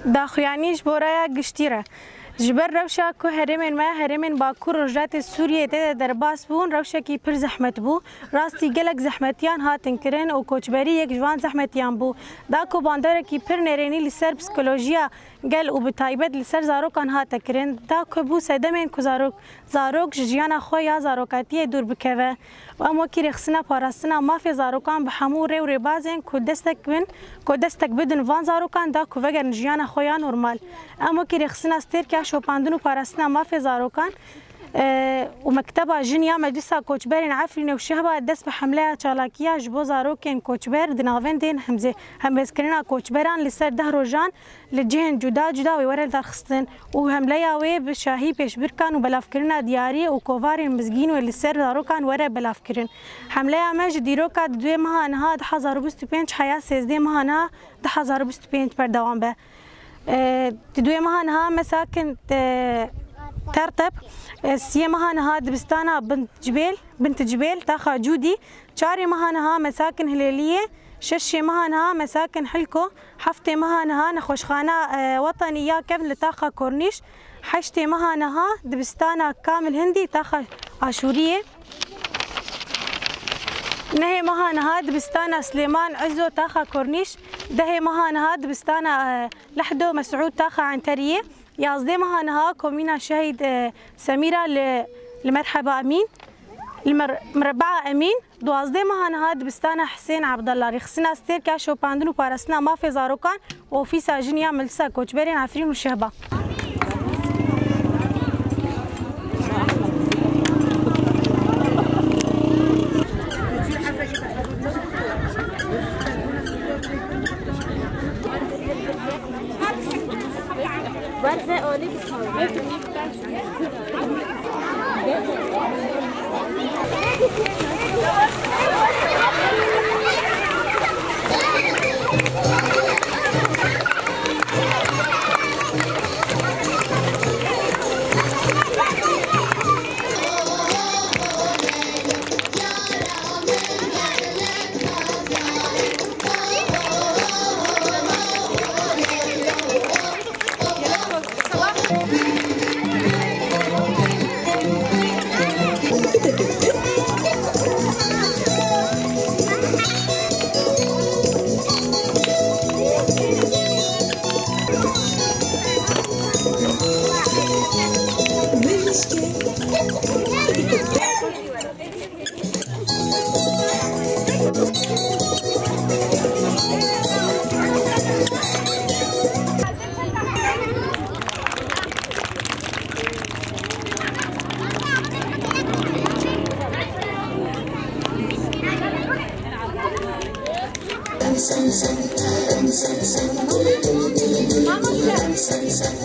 داخویانیش برایا گشتیره جبر روشا که هرمن باکور رجات سوریه ده در باس بون روشا کی پر زحمت بو راستی گلک زحمتیان هاتن کرن و کوچبری یک جوان زحمتیان بو دا کو باندار کی پر نرینی لسر پسیکولوژیا گل و بتایبت لسر زاروکان هات کرن دا کو بو سدمن کو زاروک جیانا خو یا زاروکاتی دور بکوه و اما کی رخصنا پاراستنا مافی زاروکان به همو ری بازن کو دستک بدن وان زاروکان دا کو وگر جیانا خو یا نورمال اما کی رخصنا استر کی شوپاندن و پاراستنا مافی زاروکان و مكتبة جنيا مجلسها كوتشبرين عفرين وشهبة دس بحملة شالاكية جبو زاروكين كوتشبر دنافين دين هم بسكرنا كوتشبران لسر ده روجان لجهن جدا ويورل دار خصن وهمليا وي بشاهي بيش بركان وبلافكرنا دياري وكوفارين مزجين واللسر زاروكان ورا بلافكرن حملة ما جديروكا دوي مها انها 1025 حياة سيزدي مها انها 1025 بردوام به دوي مها انها مساكن ترتب سيمها نها دبستانا بنت جبيل تاخا جودي شاري مها نها مساكن هليلية ششي مها نها مساكن حلكو حفتي مها نها نخوشخانة وطنية كفل تاخا كورنيش حشتي مها نها دبستانا كامل هندي تاخا عاشورية نهي مها نها دبستانا سليمان عزو تاخا كورنيش دهي مها نها دبستانا لحدو مسعود تاخا عنترية يازدي مها نها كومينا شهيد سميرة لمرحبا أمين المربعة أمين دوازدي مها نها دبستانا حسين عبد الله رخصنا ستير كاشو باندنو بارسنا ما في زاروكان وفي ساجنيا ملسا كوتشبرين عفرين والشهبة برزة أولي Vamos